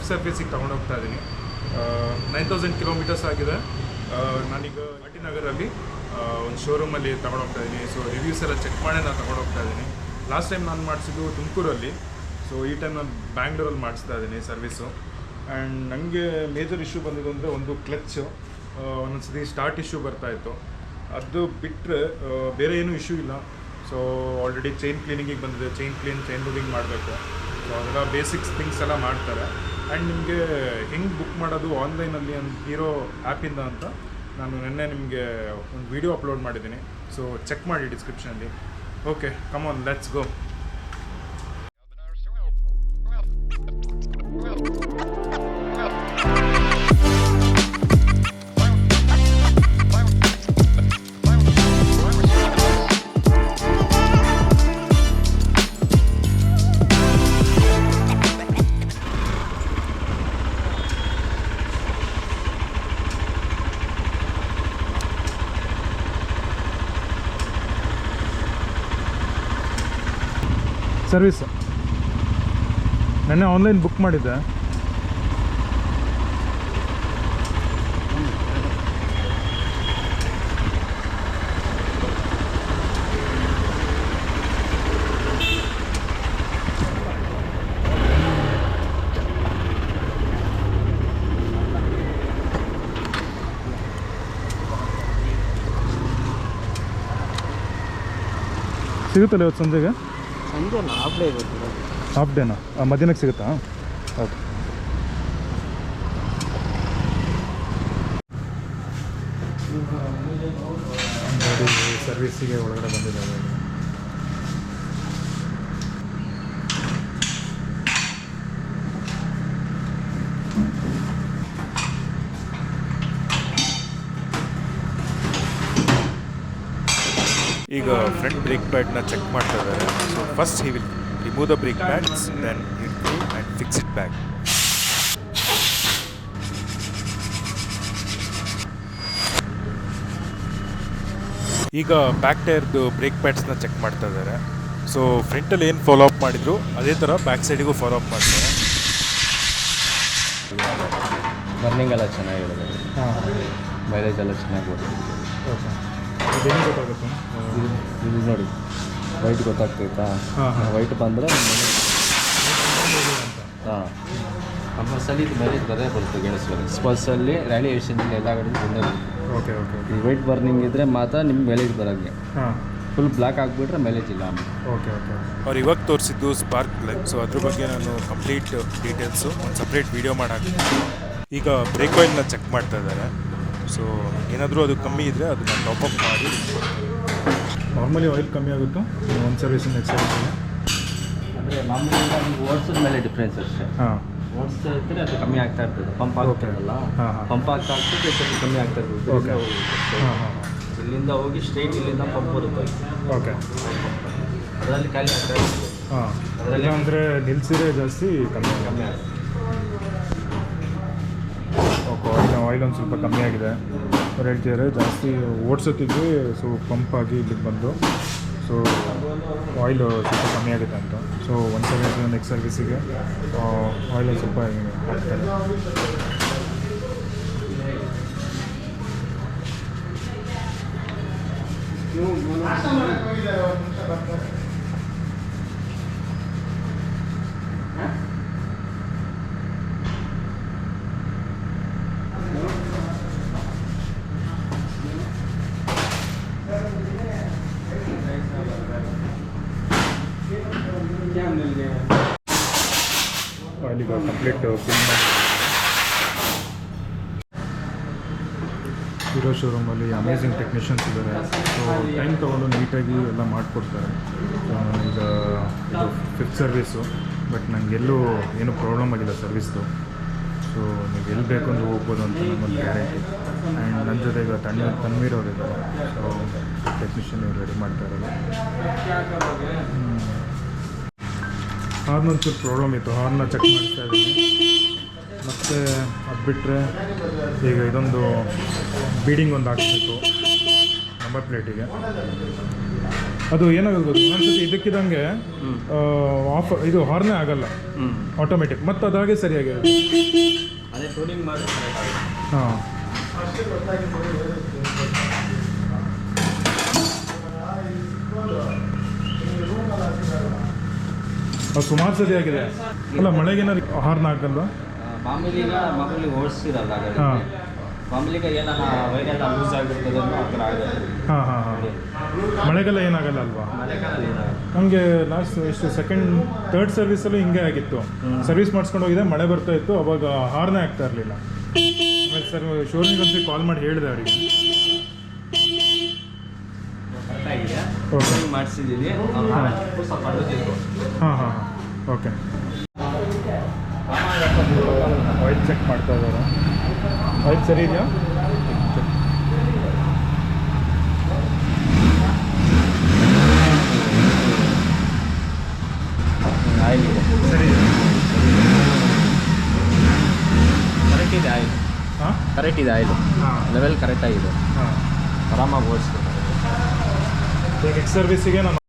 Fifth ಸರ್ವಿಸಿಗೆ ತೊಗೊಂಡು ಹೋಗ್ತಾ ಇದ್ದೀನಿ. 9000 ಕಿಲೋಮೀಟರ್ಸ್ ಆಗಿದೆ. ನಾನೀಗ ನಗರಲ್ಲಿ ಒಂದು ಶೋರೂಮಲ್ಲಿ ತೊಗೊಂಡು ಹೋಗ್ತಾ ಇದ್ದೀನಿ. ಸೊ ರಿವ್ಯೂಸ್ ಎಲ್ಲ ಚೆಕ್ ಮಾಡೇ ನಾನು ತೊಗೊಂಡು ಹೋಗ್ತಾ ಇದ್ದೀನಿ. ಲಾಸ್ಟ್ ಟೈಮ್ ನಾನು ಮಾಡಿಸಿದ್ದು ತುಮಕೂರಲ್ಲಿ, ಸೊ ಈ ಟೈಮ್ ನಾನು ಬ್ಯಾಂಗ್ಳೂರಲ್ಲಿ ಮಾಡಿಸ್ತಾ ಇದ್ದೀನಿ ಸರ್ವಿಸು. ಆ್ಯಂಡ್ ನನಗೆ ಮೇಜರ್ ಇಶ್ಯೂ ಬಂದಿದ್ದು ಅಂದರೆ ಒಂದು ಕ್ಲಚ್ಚು, ಒಂದೊಂದ್ಸತಿ ಸ್ಟಾರ್ಟ್ ಇಶ್ಯೂ ಬರ್ತಾಯಿತ್ತು. ಅದು ಬಿಟ್ಟರೆ ಬೇರೆ ಏನೂ ಇಶ್ಯೂ ಇಲ್ಲ. ಸೊ ಆಲ್ರೆಡಿ ಚೈನ್ ಕ್ಲೀನಿಂಗಿಗೆ ಬಂದಿದೆ, ಚೈನ್ ಲೂಡಿಂಗ್ ಮಾಡಬೇಕು. ಸೊ ಅದೆಲ್ಲ ಬೇಸಿಕ್ಸ್ ಥಿಂಗ್ಸ್ ಎಲ್ಲ ಮಾಡ್ತಾರೆ. ಆ್ಯಂಡ್ ನಿಮಗೆ ಹೆಂಗೆ ಬುಕ್ ಮಾಡೋದು ಆನ್ಲೈನಲ್ಲಿ ಹೀರೋ ಆ್ಯಪಿಂದ ಅಂತ ನಾನು ನಿನ್ನೆ ನಿಮಗೆ ಒಂದು ವಿಡಿಯೋ ಅಪ್ಲೋಡ್ ಮಾಡಿದ್ದೀನಿ. ಸೊ ಚೆಕ್ ಮಾಡಿ ಡಿಸ್ಕ್ರಿಪ್ಷನಲ್ಲಿ. Okay, come on, let's go. Service ನೆನ್ನೆ ಆನ್ಲೈನ್ ಬುಕ್ ಮಾಡಿದ್ದೆ. ಸಿಗುತ್ತಲ್ಲ ಇವತ್ತು ಸಂಜೆಗೆ? ಹಾಫ್ ಡೇನಾ? ಮಧ್ಯಾಹ್ನಕ್ಕೆ ಸಿಗುತ್ತಾ? ಓಕೆ. ಗಾಡಿ ಸರ್ವಿಸಿಗೆ ಒಳಗಡೆ ಬಂದಿದ್ದಾವೆ. ಈಗ ಫ್ರಂಟ್ ಬ್ರೇಕ್ ಪ್ಯಾಡ್ನ ಚೆಕ್ ಮಾಡ್ತಾ ಇದ್ದಾರೆ. So first he will remove the brake pads, then he will go and fix it back. ಈಗ ಬ್ಯಾಕ್ ಟೈರ್ದು ಬ್ರೇಕ್ ಪ್ಯಾಡ್ಸ್ನ ಚೆಕ್ ಮಾಡ್ತಾ ಇದ್ದಾರೆ. ಸೊ ಫ್ರಂಟಲ್ಲಿ ಏನು ಫಾಲೋ ಅಪ್ ಮಾಡಿದ್ರು ಅದೇ ಥರ ಬ್ಯಾಕ್ ಸೈಡಿಗೂ ಫಾಲೋ ಅಪ್ ಮಾಡ್ತಾರೆ. ಬರ್ನಿಂಗ್ ಎಲ್ಲ ಚೆನ್ನಾಗಿದೆ, ಮೈಲೇಜ್ ಎಲ್ಲ ಚೆನ್ನಾಗಿ ಬರ್ತದೆ. ಅದೇನು ಗೊತ್ತಾಗುತ್ತೆ? ಇದು ನೋಡಿ, ವೈಟ್ ಗೊತ್ತಾಗ್ತೈತಾ? ವೈಟ್ ಬಂದರೆ ಹಾಂ, ಕಂಪಲ್ಸರಿ ಇದು ಮೈಲೇಜ್ ಬರೇ ಬರುತ್ತೆ. ಗೆಣಸಲ್ಲಿ ಸ್ಪಲ್ಸಲ್ಲಿ ರ್ಯಾಲಿ ಏಷ್ಯನ್ನಲ್ಲಿ ಎಲ್ಲ ಕಡೆ ಬಂದೇ ಬರುತ್ತೆ. Okay okay. ಈ ವೈಟ್ ಬರ್ನಿಂಗ್ ಇದ್ದರೆ ಮಾತ್ರ ನಿಮ್ಗೆ ಮೈಲೇಜ್ ಬರೋಂಗೆ. ಹಾಂ, ಫುಲ್ ಬ್ಲ್ಯಾಕ್ ಆಗಿಬಿಟ್ರೆ ಮೈಲೇಜ್ ಇಲ್ಲ. Okay okay. ಅವ್ರು ಇವಾಗ ತೋರಿಸಿದ್ದು ಸ್ಪಾರ್ಕ್ ಪ್ಲಗ್. ಸೊ ಅದ್ರ ಬಗ್ಗೆ ನಾನು ಕಂಪ್ಲೀಟ್ ಡೀಟೇಲ್ಸು ಒಂದು ಸಪ್ರೇಟ್ ವೀಡಿಯೋ ಮಾಡಾಕ್ತೀನಿ. ಈಗ ಬ್ರೇಕ್ ಆಯಿಲ್ನ ಚೆಕ್ ಮಾಡ್ತಾ ಇದ್ದಾರೆ. ಸೊ ಏನಾದರೂ ಅದು ಕಮ್ಮಿ ಇದ್ದರೆ ಅದನ್ನು ಟಾಪಪ್ ಮಾಡಿ. ನಾರ್ಮಲಿ ಆಯಿಲ್ ಕಮ್ಮಿ ಆಗುತ್ತೋ ಒಂದು ಸರ್ವಿಸಿಂದ ನೆಕ್ಸ್ಟ್ ಸರ್ವಿಸಿಗೆ? ಅಂದರೆ ಮಾಮೂಲಿ ನಿಮ್ಗೆ ಓಡಿಸೋದ ಮೇಲೆ ಡಿಫ್ರೆನ್ಸ್ ಅಷ್ಟೇ. ಹಾಂ, ಓಡಿಸ್ತಾ ಇರ್ತಾರೆ ಅದು ಕಮ್ಮಿ ಆಗ್ತಾ ಇರ್ತದೆ. ಪಂಪ್ ಆಗ್ತಾರಲ್ಲ, ಪಂಪ್ ಆಗ್ತಾ ಆಗ್ತದೆ, ಕಮ್ಮಿ ಆಗ್ತಾ ಇರ್ತದೆ. ಓಕೆ. ಹಾಂ ಹಾಂ. ಇಲ್ಲಿಂದ ಹೋಗಿ ಸ್ಟ್ರೈಟ್ ಇಲ್ಲಿಂದ ಪಂಪ್ ಬರುತ್ತೆ. ಓಕೆ. ಅದರಲ್ಲಿ ಖಾಲಿ ಆಗ್ತಾ ಇರ್ತದೆ. ಹಾಂ, ಅದರಲ್ಲಿ ಅಂದರೆ ನಿಲ್ಲಿಸಿದ್ರೆ ಜಾಸ್ತಿ ಕಮ್ಮಿ ಕಮ್ಮಿ ಆಗುತ್ತೆ. ಓಕೆ. ಆಯಿಲ್ ಒಂದು ಸ್ವಲ್ಪ ಕಮ್ಮಿ ಆಗಿದೆ ಅವ್ರು ಹೇಳ್ತಿದ್ದಾರೆ. ಜಾಸ್ತಿ ಓಡಿಸೋತ್ತಿಗೆ ಸೊ ಪಂಪಾಗಿ ಇಲ್ಲಿಗೆ ಬಂದು ಸೊ ಆಯಿಲ್ ಸ್ವಲ್ಪ ಕಮ್ಮಿ ಆಗುತ್ತೆ ಅಂತ. ಸೊ ಒಂದು ಸರ್ವಿಸ್ ನೆಕ್ಸ್ಟ್ ಸರ್ವಿಸಿಗೆ ಆಯಿಲ್ ಸ್ವಲ್ಪ ಹಾಕ್ತಾರೆ. ಆಯಿಲಿಗ ಕಂಪ್ಲೀಟ್ ಫಿಲ್ ಮಾಡಿ ಹೀರೋ ಶೋರೂಮಲ್ಲಿ ಅಮೇಝಿಂಗ್ ಟೆಕ್ನಿಷಿಯನ್ಸ್ ಇದ್ದಾರೆ. ಸೊ ಟೈಮ್ ತೊಗೊಂಡು ನೀಟಾಗಿ ಎಲ್ಲ ಮಾಡಿಕೊಡ್ತಾರೆ. ಈಗ ಇದು ಫಿಫ್ತ್ ಸರ್ವಿಸು, ಬಟ್ ನನಗೆಲ್ಲೂ ಏನೂ ಪ್ರಾಬ್ಲಮ್ ಆಗಿಲ್ಲ ಸರ್ವಿಸ್ದು. ಸೊ ನೀವು ಎಲ್ಲಿ ಬೇಕು ಅಂದ್ರೆ ಹೋಗ್ಬೋದು ಅಂತ ನಮ್ಮಲ್ಲಿ ಗ್ಯಾರಂಟಿ. ಆ್ಯಂಡ್ ನನ್ನ ಜೊತೆ ಈಗ ತನ್ವೀರ್ ಅವರಿದ್ದಾರೆ. ಸೊ ಟೆಕ್ನಿಷಿಯನ್ ಇವ್ರು ರೆಡಿ ಮಾಡ್ತಾ ಇರೋದು. ಹಾರ್ನ್ ಒಂಚೂರು ಪ್ರಾಬ್ಲಮ್ ಇತ್ತು, ಹಾರ್ನ ಚೆಕ್ ಮಾಡಿಸ್ತಾ ಇದ್ದೀನಿ. ಮತ್ತು ಅದು ಬಿಟ್ಟರೆ ಈಗ ಇದೊಂದು ಬೀಡಿಂಗ್ ಒಂದು ಹಾಕ್ಬೇಕು ನಂಬರ್ ಪ್ಲೇಟಿಗೆ. ಅದು ಏನಾಗೋದು ಗೊತ್ತು, ಒಂದ್ಸತಿ ಇದಕ್ಕಿದಂಗೆ ಆಫ್ ಇದು ಹಾರ್ನೇ ಆಗಲ್ಲ ಆಟೋಮೆಟಿಕ್, ಮತ್ತು ಅದಾಗೆ ಸರಿಯಾಗಿರುತ್ತೆ. ಅದೇ ಟೂನಿಂಗ್ ಮಾಡಿ ಹಾಂ ಅದು ಸುಮಾರು ಸತಿ ಆಗಿದೆ. ಅಲ್ಲ ಮಳೆಗೇನಾದ್ರು ಹಾರ್ನ್ ಆಗಲ್ವಾ? ಮಾಮೂಲಿ ಓಡಿಸಿರಲ್ಲ ಹಾಂ ಮಾಮೂಲಿಗೆ ಏನಾರ ವೈರೆಲ್ಲ ಲೂಸ್ ಆಗಿರ್ತದೋ ಆ ಥರ ಆಗುತ್ತೆ. ಹಾಂ ಹಾಂ ಹಾಂ ಮಳೆಗೆಲ್ಲ ಏನಾಗಲ್ಲ ಅಲ್ವಾ? ಮಳೆಗಾಲದಲ್ಲಿ ಏನಾಗುತ್ತೆ. ನಮಗೆ ಲಾಸ್ಟ್ ಎಷ್ಟು ಥರ್ಡ್ ಸರ್ವಿಸಲ್ಲೂ ಹಿಂಗೆ ಆಗಿತ್ತು. ಸರ್ವಿಸ್ ಮಾಡಿಸ್ಕೊಂಡು ಹೋಗಿದೆ, ಮಳೆ ಬರ್ತಾ ಇತ್ತು, ಅವಾಗ ಹಾರ್ನೇ ಆಗ್ತಾ ಇರಲಿಲ್ಲ. ಆಮೇಲೆ ಸರ್ ಶೋರೂಮಿಗೆ ಒಂದು ಕಾಲ್ ಮಾಡಿ ಹೇಳಿದೆ ಅವರಿಗೆ. ಕರೆಕ್ಟಾಗಿದೆ ಓಕೆ ಮಾಡಿಸಿದ್ದೀವಿ. ಸ್ವಲ್ಪ ಅಡುಗೆದು ಹಾಂ ಹಾಂ ಹಾಂ ಓಕೆ. ಆಯಿಲ್ ಚೆಕ್ ಮಾಡ್ತಾ ಇದ್ದಾರೆ. ಆಯಿಲ್ ಸರಿ ಇದೆಯಾ? ಆಯಿಲ್ ಇದೆ, ಸರಿ ಇದೆ. ಕರೆಕ್ಟ್ ಇದೆ ಆಯಿಲ್. ಹಾಂ ಕರೆಕ್ಟ್ ಇದೆ ಆಯಿಲ್, ಹಾಂ ಲೆವೆಲ್ ಕರೆಕ್ಟಾಗಿದೆ, ಹಾಂ ಆರಾಮಾಗಿ ಓಡಿಸ್ತೀನಿ. ಈಗ ಎಕ್ಸ್ ಸರ್ವಿಸಿಗೆ ನಾನು